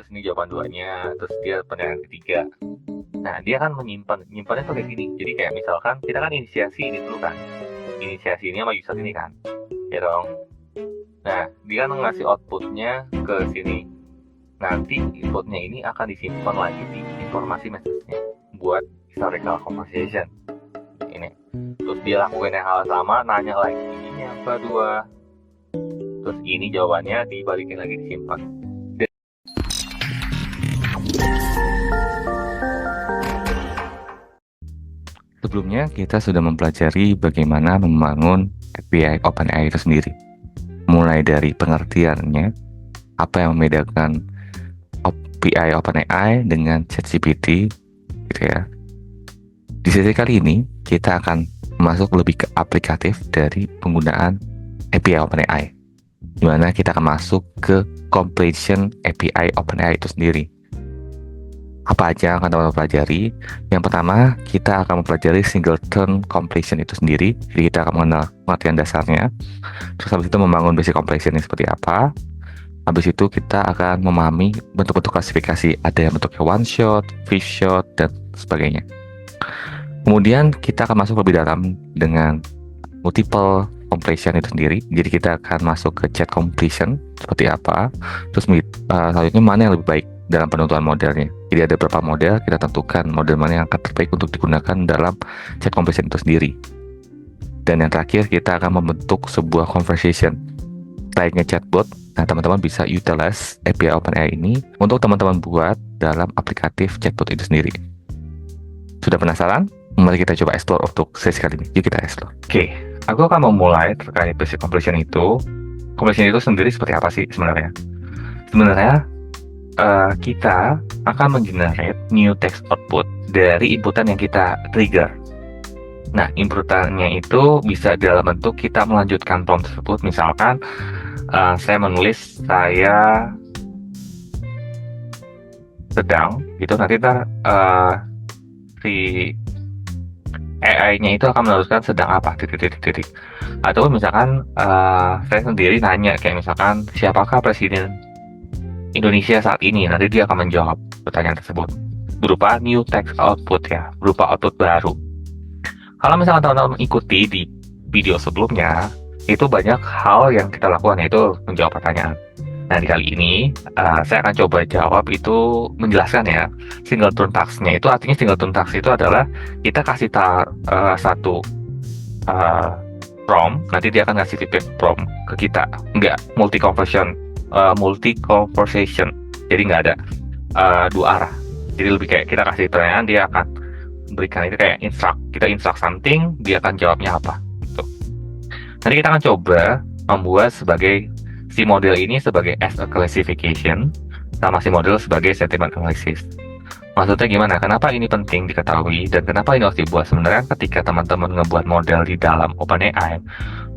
ini jawaban duanya, terus dia penilaian ketiga. Nah, dia kan nyimpannya tuh kayak gini. Jadi kayak misalkan kita kan inisiasi ini dulu kan. Inisiasi ini sama user ini kan. Ya dong. Nah, dia kan ngasih outputnya ke sini. Nanti inputnya ini akan disimpan lagi di informasi message-nya buat historical conversation. Ini. Terus dia lakuin yang hal sama, nanya lagi ini yang kedua. Terus ini jawabannya dibalikin lagi disimpan. Sebelumnya kita sudah mempelajari bagaimana membangun API OpenAI itu sendiri. Mulai dari pengertiannya, apa yang membedakan API OpenAI dengan ChatGPT, gitu ya. Di sesi kali ini kita akan masuk lebih ke aplikatif dari penggunaan API OpenAI, di mana kita akan masuk ke completion API OpenAI itu sendiri. Apa aja yang akan teman-teman pelajari? Yang pertama, kita akan mempelajari singleton completion itu sendiri. Jadi kita akan mengenal pengertian dasarnya. Terus habis itu membangun basic completion ini seperti apa. Habis itu kita akan memahami bentuk-bentuk klasifikasi. Ada yang bentuknya one shot, five shot, dan sebagainya. Kemudian kita akan masuk lebih dalam dengan multiple completion itu sendiri. Jadi kita akan masuk ke chat completion seperti apa. Terus selanjutnya mana yang lebih baik dalam penentuan modelnya. Jadi ada beberapa model, kita tentukan model mana yang akan terbaik untuk digunakan dalam chat completion itu sendiri. Dan yang terakhir, kita akan membentuk sebuah conversation layaknya chatbot. Nah, teman-teman bisa utilize API OpenAI ini untuk teman-teman buat dalam aplikatif chatbot itu sendiri. Sudah penasaran? Mari kita coba explore untuk sesi kali ini. Yuk kita explore. Oke, aku akan memulai terkait basic completion itu. Completion itu sendiri seperti apa sih sebenarnya? Sebenarnya kita akan menggenerate new text output dari inputan yang kita trigger. Nah, inputannya itu bisa dalam bentuk kita melanjutkan prompt tersebut. Misalkan saya menulis saya sedang, itu nanti si AI-nya itu akan meneruskan sedang apa, titik. Atau misalkan saya sendiri nanya kayak misalkan siapakah presiden Indonesia saat ini, nanti dia akan menjawab pertanyaan tersebut berupa new text output ya, berupa output baru. Kalau misalkan teman-teman ikuti di video sebelumnya, itu banyak hal yang kita lakukan yaitu menjawab pertanyaan. Nah, di kali ini saya akan coba jawab itu menjelaskan ya. Singleton task-nya itu artinya singleton task itu adalah kita kasih satu prompt, nanti dia akan ngasih feedback prompt ke kita. Enggak multi conversation, jadi nggak ada dua arah. Jadi lebih kayak kita kasih pertanyaan, dia akan berikan itu kayak kita instruct something, dia akan jawabnya apa gitu. Nanti kita akan coba membuat si model ini sebagai as a classification, sama si model sebagai sentiment analysis. Maksudnya gimana? Kenapa ini penting diketahui dan kenapa ini harus dibuat? Sebenarnya ketika teman-teman ngebuat model di dalam OpenAI,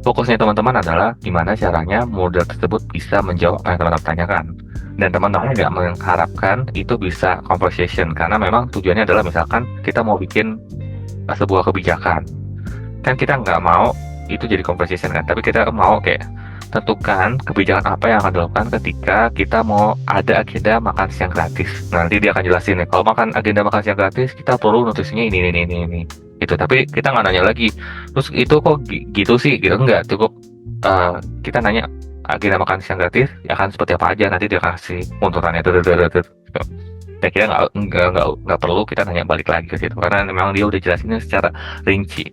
fokusnya teman-teman adalah gimana caranya model tersebut bisa menjawab apa yang teman-teman tanyakan. Dan teman-teman nggak mengharapkan itu bisa conversation, karena memang tujuannya adalah misalkan kita mau bikin sebuah kebijakan. Kan kita nggak mau itu jadi conversation kan, tapi kita mau kayak tentukan kebijakan apa yang akan dilakukan ketika kita mau ada agenda makan siang gratis. Nanti dia akan jelasin nih, kalau agenda makan siang gratis kita perlu nutrisinya ini. Itu, tapi kita nggak nanya lagi. Terus itu kok gitu sih? Gitu enggak, cukup kita nanya agenda makan siang gratis ya kan seperti apa aja, nanti dia kasih untutannya gitu. Dan kita nggak perlu kita nanya balik lagi ke situ karena memang dia udah jelasinnya secara rinci.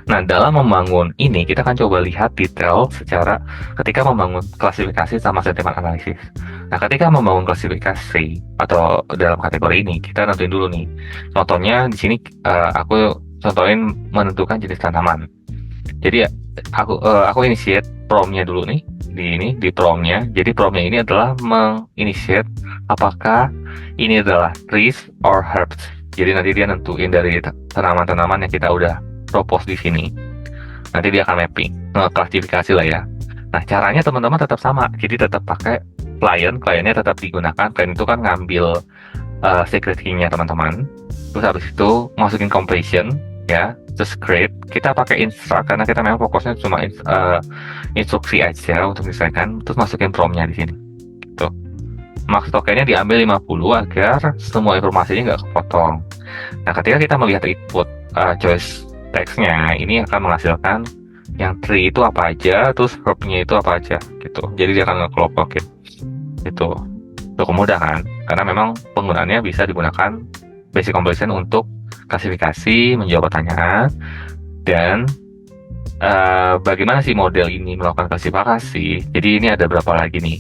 Nah, dalam membangun ini, kita akan coba lihat detail secara ketika membangun klasifikasi sama sentiment analisis. Nah, ketika membangun klasifikasi atau dalam kategori ini, kita nentuin dulu nih. Contohnya di sini aku contohin menentukan jenis tanaman. Jadi aku initiate prompt-nya dulu nih di prompt-nya. Jadi prompt-nya ini adalah menginitiate apakah ini adalah trees or herbs. Jadi nanti dia nentuin dari tanaman-tanaman yang kita udah propose di sini. Nanti dia akan mapping, klasifikasi lah ya. Nah, caranya teman-teman tetap sama. Jadi tetap pakai kliennya tetap digunakan. Klien itu kan ngambil secret key-nya teman-teman. Terus habis itu masukin completion ya, just create. Kita pakai instruct karena kita memang fokusnya cuma instruksi aja untuk misalkan. Terus masukin prompt-nya di sini. Gitu. max tokennya diambil 50 agar semua informasinya nggak kepotong. Nah, ketika kita melihat input choice text-nya, ini akan menghasilkan yang tree itu apa aja, terus verb-nya itu apa aja, gitu. Jadi dia akan ngekelompokin, itu. Cukup mudah kan? Karena memang penggunaannya bisa digunakan basic composition untuk klasifikasi, menjawab pertanyaan, dan bagaimana sih model ini melakukan klasifikasi. Jadi ini ada berapa lagi nih?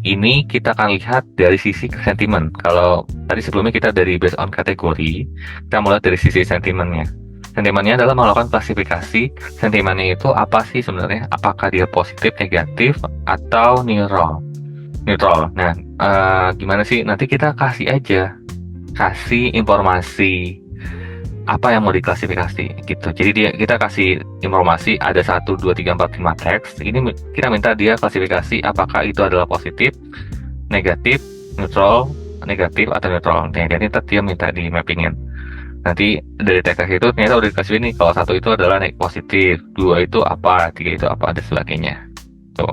Ini kita akan lihat dari sisi sentimen. Kalau tadi sebelumnya kita dari based on kategori, kita mulai dari sisi sentimennya. Sentimennya adalah melakukan klasifikasi. Sentimennya itu apa sih sebenarnya? Apakah dia positif, negatif, atau neutral? Neutral. Nah, gimana sih? Nanti kita kasih informasi apa yang mau diklasifikasi gitu. Jadi kita kasih informasi ada 1, 2, 3, 4, 5 teks. Ini kita minta dia klasifikasi apakah itu adalah positif, negatif, neutral, negatif atau neutral. Nah, jadi dia minta di mappingin. Nanti dari teks itu ternyata udah dikasih ini kalau 1 itu adalah positif, 2 itu apa, 3 itu apa, dan sebagainya. Tuh.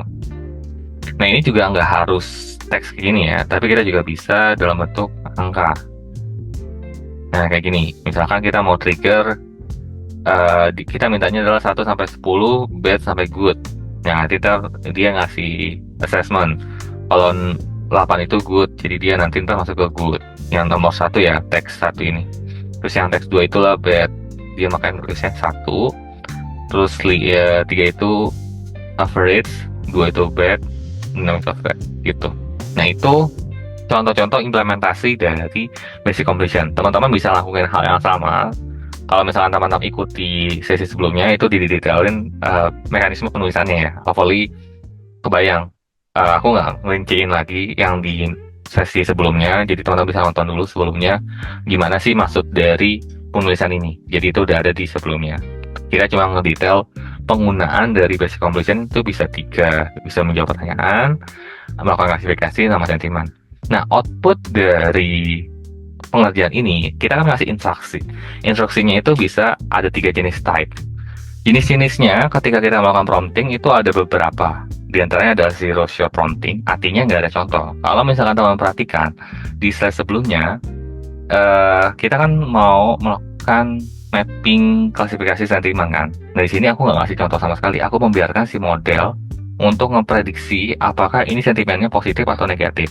Nah, ini juga nggak harus teks gini ya, tapi kita juga bisa dalam bentuk angka. Nah, kayak gini, misalkan kita mau trigger, kita mintanya adalah 1 sampai 10, bad sampai good. Nah, nanti dia ngasih assessment. Kalau 8 itu good, jadi dia nanti masuk ke good. Yang nomor 1 ya, teks 1 ini. Terus yang teks 2 itulah bad. Dia makanya tulisnya 1. Terus 3 itu average, 2 itu bad, 6 itu bad, gitu. Nah, itu contoh-contoh implementasi dari basic composition. Teman-teman bisa lakukan hal yang sama. Kalau misalkan teman-teman ikuti sesi sebelumnya, itu didetailin mekanisme penulisannya ya. Hopefully kebayang. Aku nggak ngerinciin lagi yang di sesi sebelumnya, jadi teman-teman bisa nonton dulu sebelumnya gimana sih maksud dari penulisan ini. Jadi itu udah ada di sebelumnya. Kita cuma ngedetail penggunaan dari basic composition itu bisa 3, bisa menjawab pertanyaan, melakukan klasifikasi, sama sentimen. Nah, output dari pengerjaan ini, kita kan ngasih instruksi. Instruksinya itu bisa ada 3 jenis type. Jenis-jenisnya ketika kita melakukan prompting itu ada beberapa. Di antaranya ada zero shot prompting, artinya nggak ada contoh. Kalau misalkan teman perhatikan, di slide sebelumnya, kita kan mau melakukan mapping klasifikasi sentimen kan. Nah, di sini aku nggak ngasih contoh sama sekali. Aku membiarkan si model untuk memprediksi apakah ini sentimennya positif atau negatif,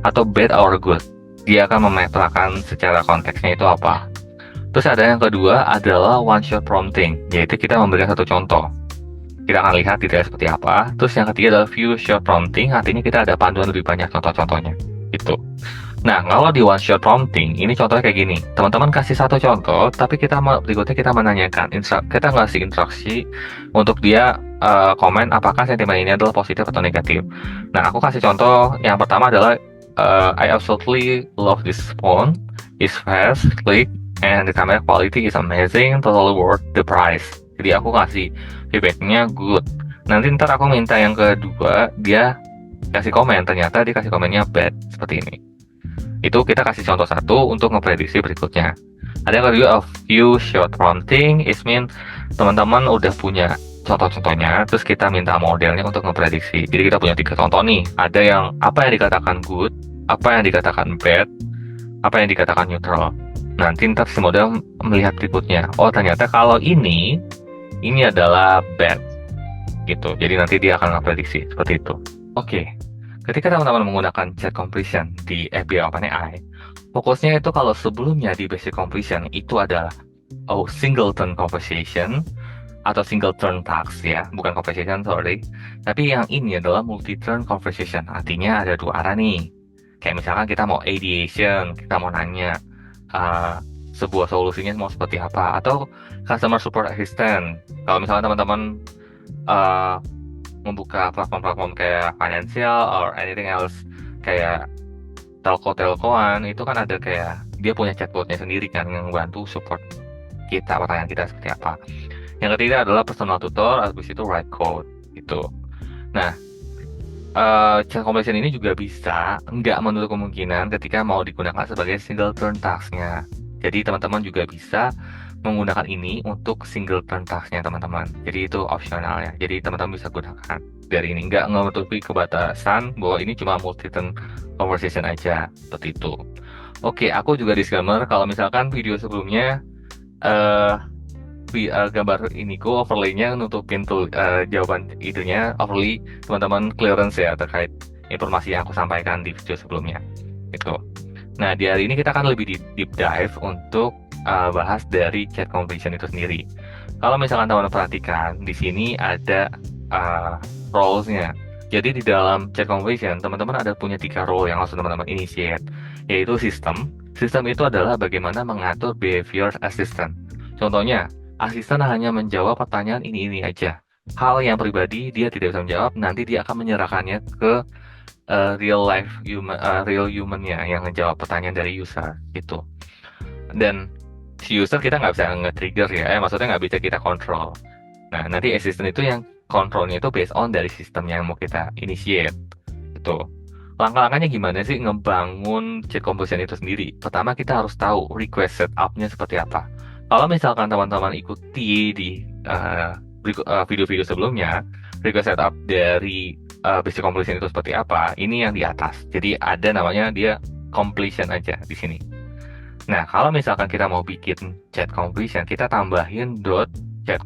atau bad or good. Dia akan memetakan secara konteksnya itu apa. Terus ada yang kedua adalah one shot prompting, yaitu kita memberikan satu contoh. Kita akan lihat detail seperti apa. Terus yang ketiga adalah few shot prompting, artinya kita ada panduan lebih banyak contoh-contohnya. Itu. Nah, kalau di one shot prompting, ini contohnya kayak gini. Teman-teman kasih satu contoh, tapi berikutnya kita menanyakan, kita ngasih instruksi untuk dia komen apakah sentimen ini adalah positif atau negatif. Nah, aku kasih contoh yang pertama adalah I absolutely love this phone. It's fast, slick, and the camera quality is amazing, totally worth the price. Jadi aku kasih feedbacknya good. Nanti ntar aku minta yang kedua, dia kasih komen, ternyata dia kasih komennya bad, seperti ini. Itu kita kasih contoh 1 untuk ngeprediksi berikutnya. Ada yang kedua, a few shot prompting, is mean teman-teman udah punya contoh-contohnya, terus kita minta modelnya untuk ngeprediksi. Jadi kita punya 3 contoh nih. Ada yang apa yang dikatakan good, apa yang dikatakan bad, apa yang dikatakan neutral. Nanti ntar si model melihat berikutnya. Oh, ternyata kalau ini adalah bad, gitu. Jadi nanti dia akan ngeprediksi seperti itu. Oke. Ketika teman-teman menggunakan chat compression di API OpenAI, fokusnya itu kalau sebelumnya di basic compression itu adalah singleton conversation atau single turn task ya, bukan conversation, sorry. Tapi yang ini adalah multi turn conversation, artinya ada 2 arah nih. Kayak misalkan kita mau ideation, kita mau nanya sebuah solusinya mau seperti apa, atau customer support assistant. Kalau misalkan teman-teman membuka platform-platform kayak financial or anything else, kayak telco-telcoan, itu kan ada kayak dia punya chatbotnya sendiri kan yang membantu support kita, pertanyaan kita seperti apa. Yang ketiga adalah personal tutor, habis itu write code gitu. Nah, chat compression ini juga bisa nggak menutup kemungkinan ketika mau digunakan sebagai single turn task-nya. Jadi teman-teman juga bisa menggunakan ini untuk single turn task-nya teman-teman. Jadi itu opsional ya. Jadi teman-teman bisa gunakan dari ini. Nggak menutupi kebatasan bahwa ini cuma multi turn conversation aja. Seperti itu. Oke, aku juga disclaimer kalau misalkan video sebelumnya eh gambar iniku overlay-nya nutupin tuh jawaban itunya overlay teman-teman clearance ya terkait informasi yang aku sampaikan di video sebelumnya. Gitu. Nah, di hari ini kita akan lebih deep dive untuk bahas dari chat conversation itu sendiri. Kalau misalkan teman-teman perhatikan, di sini ada roles-nya. Jadi di dalam chat conversation, teman-teman ada punya 3 role yang harus teman-teman initiate, yaitu sistem. Sistem itu adalah bagaimana mengatur behavior assistant. Contohnya, asisten hanya menjawab pertanyaan ini aja. Hal yang pribadi dia tidak bisa menjawab, nanti dia akan menyerahkannya ke real humannya yang ngejawab pertanyaan dari user gitu. Dan si user kita nggak bisa nge-trigger ya, maksudnya nggak bisa kita kontrol. Nah, nanti assistant itu yang kontrolnya itu based on dari sistem yang mau kita initiate gitu. Langkah-langkahnya gimana sih ngebangun chat conversation itu sendiri? Pertama kita harus tahu request setup-nya seperti apa. Kalau misalkan teman-teman ikuti di video-video sebelumnya, request setup dari basic completion itu seperti apa? Ini yang di atas. Jadi ada namanya dia completion aja di sini. Nah, kalau misalkan kita mau bikin chat completion, kita tambahin dot chat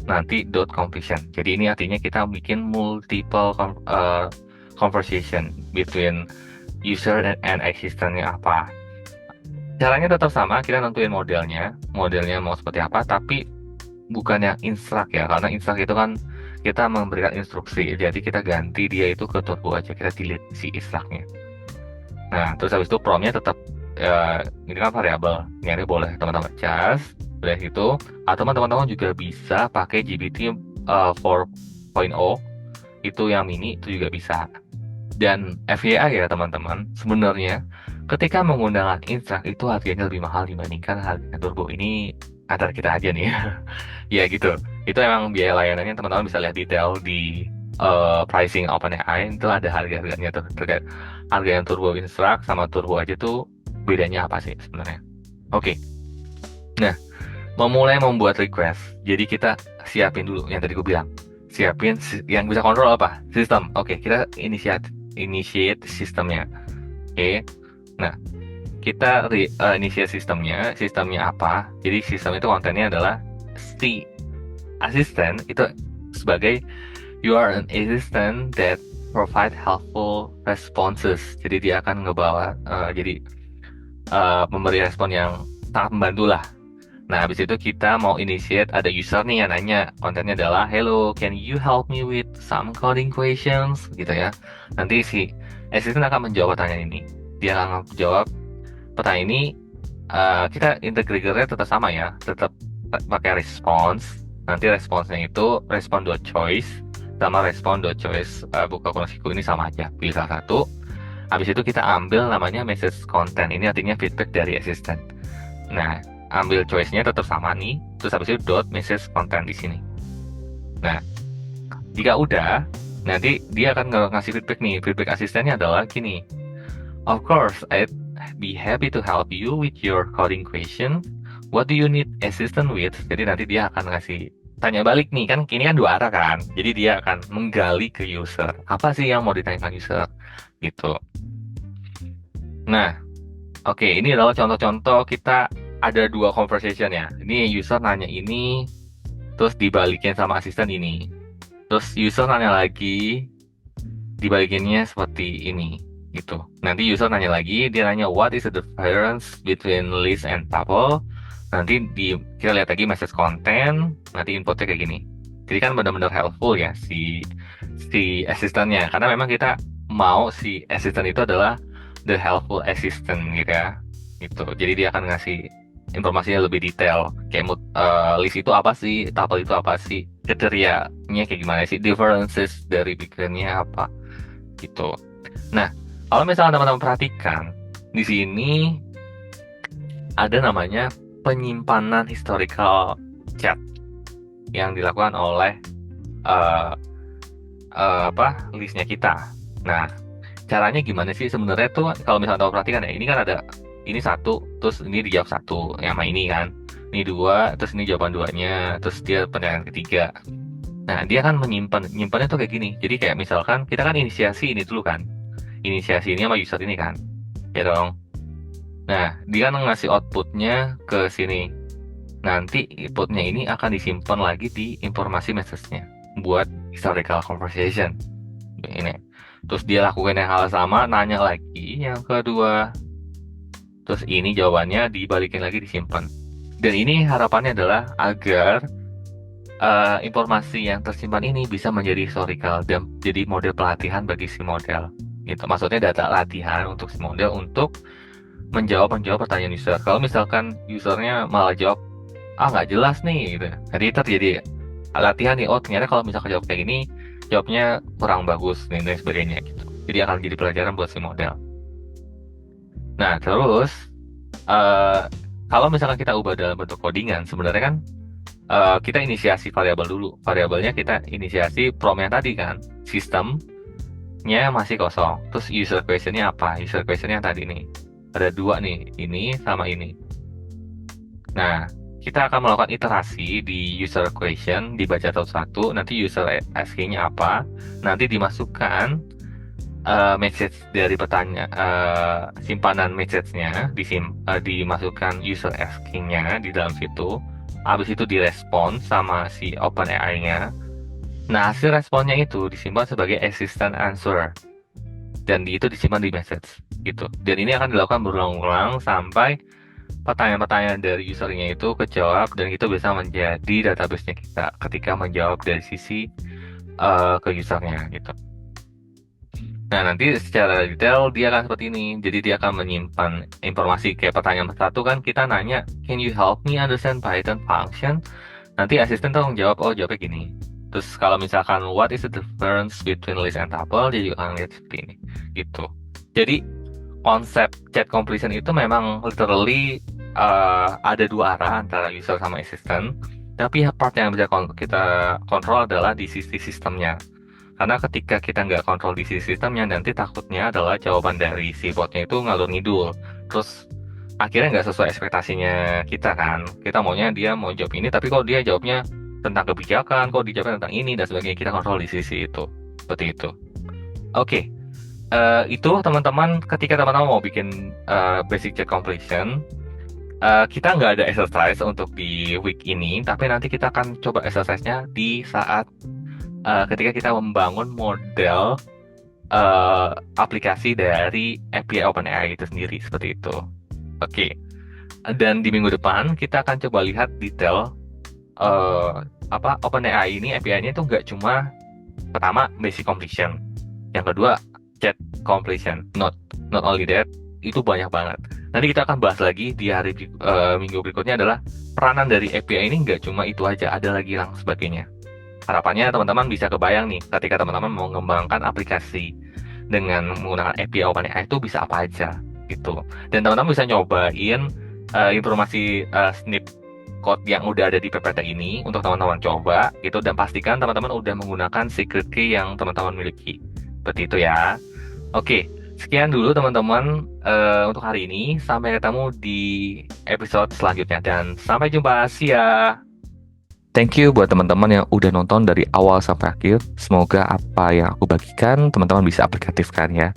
nanti dot completion. Jadi ini artinya kita bikin multiple conversation between user and assistant-nya apa. Caranya tetap sama, kita nentuin modelnya mau seperti apa, tapi bukan yang instruct ya, karena instruct itu kan kita memberikan instruksi, jadi kita ganti dia itu ke turbo aja, kita delete si instruct-nya. Nah, terus habis itu prompt-nya tetap ini kan variabel, ini boleh teman-teman cas, boleh gitu, atau teman-teman juga bisa pakai GPT 4.0 itu yang mini itu juga bisa. Dan FYI ya teman-teman, sebenarnya ketika menggunakan instruct itu harganya lebih mahal dibandingkan harga turbo. Ini antara kita aja nih ya gitu. Itu emang biaya layanannya teman-teman bisa lihat detail di pricing OpenAI, itu ada harga-harganya tuh terkait harga yang turbo instruct sama turbo aja tuh bedanya apa sih sebenarnya. Oke. Nah, memulai membuat request, jadi kita siapin dulu yang tadi gue bilang, siapin yang bisa kontrol apa, sistem. Oke, kita initiate sistemnya. Oke, nah kita initiate sistemnya apa, jadi sistem itu kontennya adalah si assistant itu sebagai you are an assistant that provide helpful responses, jadi dia akan ngebawa memberi respon yang sangat membantu lah. Nah, habis itu kita mau initiate, ada user nih yang nanya, kontennya adalah, hello, can you help me with some coding questions? Gitu ya. Nanti si assistant akan menjawab pertanyaan ini. Dia akan menjawab pertanyaan ini, kita integratornya tetap sama ya, tetap pakai response. Nanti responsnya itu respond.choice sama respond.choice buka koneksiku ini sama aja, pilih salah satu. Habis itu kita ambil namanya message content, ini artinya feedback dari assistant. Nah, ambil choice-nya tetap sama nih, terus habis itu dot message content di sini. Nah, jika udah, nanti dia akan ngasih feedback nih. Feedback asistennya adalah gini, of course, I'd be happy to help you with your coding question. What do you need assistant with? Jadi nanti dia akan ngasih tanya balik nih, kan ini kan 2 arah kan. Jadi dia akan menggali ke user. Apa sih yang mau ditanyakan user? Gitu. Nah, oke, ini adalah contoh-contoh kita ada 2 conversation ya. Ini user nanya ini, terus dibalikin sama asisten ini. Terus user nanya lagi, dibalikinnya seperti ini, gitu. Nanti user nanya lagi, dia nanya what is the difference between list and tuple. Nanti kita lihat lagi message content, nanti inputnya kayak gini. Jadi kan benar-benar helpful ya si asistennya, karena memang kita mau si asisten itu adalah the helpful assistant gitu ya. Gitu. Jadi dia akan ngasih informasinya lebih detail, kayak list itu apa sih, tuple itu apa sih, kriterianya kayak gimana sih, differences dari bikinnya apa gitu. Nah, kalau misalnya teman-teman perhatikan di sini ada namanya penyimpanan historical chat yang dilakukan oleh listnya kita. Nah, caranya gimana sih sebenarnya tuh? Kalau misalnya teman perhatikan ya, ini kan ada ini satu, terus ini dijawab satu yang sama ini kan. Ini 2, terus ini jawaban 2-nya, terus dia pertanyaan ketiga. Nah, dia kan nyimpannya tuh kayak gini. Jadi kayak misalkan kita kan inisiasi ini dulu kan. Inisiasi ini sama user ini kan. Ya dong. Nah, dia kan ngasih outputnya ke sini. Nanti inputnya ini akan disimpan lagi di informasi message-nya buat historical conversation. Ini. Terus dia lakukan yang hal sama, nanya lagi yang kedua. Terus ini jawabannya dibalikin lagi disimpan. Dan ini harapannya adalah agar informasi yang tersimpan ini bisa menjadi historical dan jadi model pelatihan bagi si model. Gitu. Maksudnya data latihan untuk si model untuk menjawab pertanyaan user. Kalau misalkan usernya malah jawab nggak jelas nih gitu. Jadi terjadi latihan nih, oh ternyata kalau misalkan jawab kayak gini jawabnya kurang bagus nih dan sebagainya gitu. Jadi akan jadi pelajaran buat si model. Nah terus kalau misalkan kita ubah dalam bentuk codingan, sebenarnya kan kita inisiasi variabel dulu. Variabelnya kita inisiasi promnya tadi kan, sistemnya masih kosong. Terus user questionnya apa? User questionnya tadi nih ada 2 nih, ini sama ini. Nah, kita akan melakukan iterasi di user question, dibaca satu-satu, nanti user asking-nya apa, nanti dimasukkan message dari simpanan message-nya, dimasukkan user asking-nya di dalam situ, habis itu direspon sama si OpenAI-nya. Nah, hasil responnya itu disimpan sebagai assistant answer, dan itu disimpan di message, gitu. Dan ini akan dilakukan berulang-ulang sampai pertanyaan-pertanyaan dari usernya itu kejawab, dan itu bisa menjadi database-nya kita ketika menjawab dari sisi ke usernya gitu. Nah nanti secara detail dia akan seperti ini. Jadi dia akan menyimpan informasi kayak pertanyaan satu kan kita nanya, can you help me understand Python function? Nanti asisten tuh jawab, oh jawabnya gini. Terus kalau misalkan what is the difference between list and tuple, dia juga akan lihat seperti ini gitu. Jadi konsep chat completion itu memang literally ada 2 arah antara user sama asisten, tapi part yang bisa kita kontrol adalah di sisi sistemnya. Karena ketika kita nggak kontrol di sisi sistemnya, nanti takutnya adalah jawaban dari si botnya itu ngalur ngidul. Terus akhirnya nggak sesuai ekspektasinya kita kan. Kita maunya dia mau jawab ini, tapi kalau dia jawabnya tentang kebijakan, kalau dijawabnya tentang ini, dan sebagainya, kita kontrol di sisi itu. Seperti itu. Oke. Itu teman-teman, ketika teman-teman mau bikin basic chat completion, kita nggak ada exercise untuk di week ini, tapi nanti kita akan coba exercise-nya di saat ketika kita membangun model aplikasi dari API OpenAI itu sendiri, seperti itu. Oke. Dan di minggu depan kita akan coba lihat detail OpenAI ini API-nya itu nggak cuma pertama basic completion, yang kedua chat completion, not only that, itu banyak banget. Nanti kita akan bahas lagi di hari minggu berikutnya adalah peranan dari API ini nggak cuma itu aja, ada lagi yang sebagainya. Harapannya teman-teman bisa kebayang nih, ketika teman-teman mau mengembangkan aplikasi dengan menggunakan API OpenAI itu bisa apa aja gitu. Dan teman-teman bisa nyobain informasi snip code yang udah ada di PPT ini untuk teman-teman coba gitu, dan pastikan teman-teman udah menggunakan secret key yang teman-teman miliki. Seperti itu ya. Oke, sekian dulu teman-teman untuk hari ini. Sampai ketemu di episode selanjutnya dan sampai jumpa. See ya. Thank you buat teman-teman yang udah nonton dari awal sampai akhir. Semoga apa yang aku bagikan teman-teman bisa aplikatifkan ya.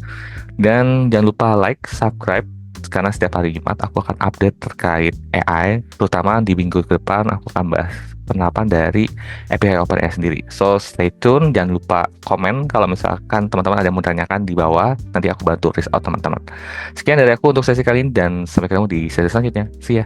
Dan jangan lupa like, subscribe, karena setiap hari Jumat aku akan update terkait AI, terutama di minggu ke depan aku akan bahas penerapan dari API OpenAI sendiri. So stay tune, jangan lupa komen kalau misalkan teman-teman ada yang mau tanyakan di bawah, nanti aku bantu reach out teman-teman. Sekian dari aku untuk sesi kali ini dan sampai ketemu di sesi selanjutnya. See ya.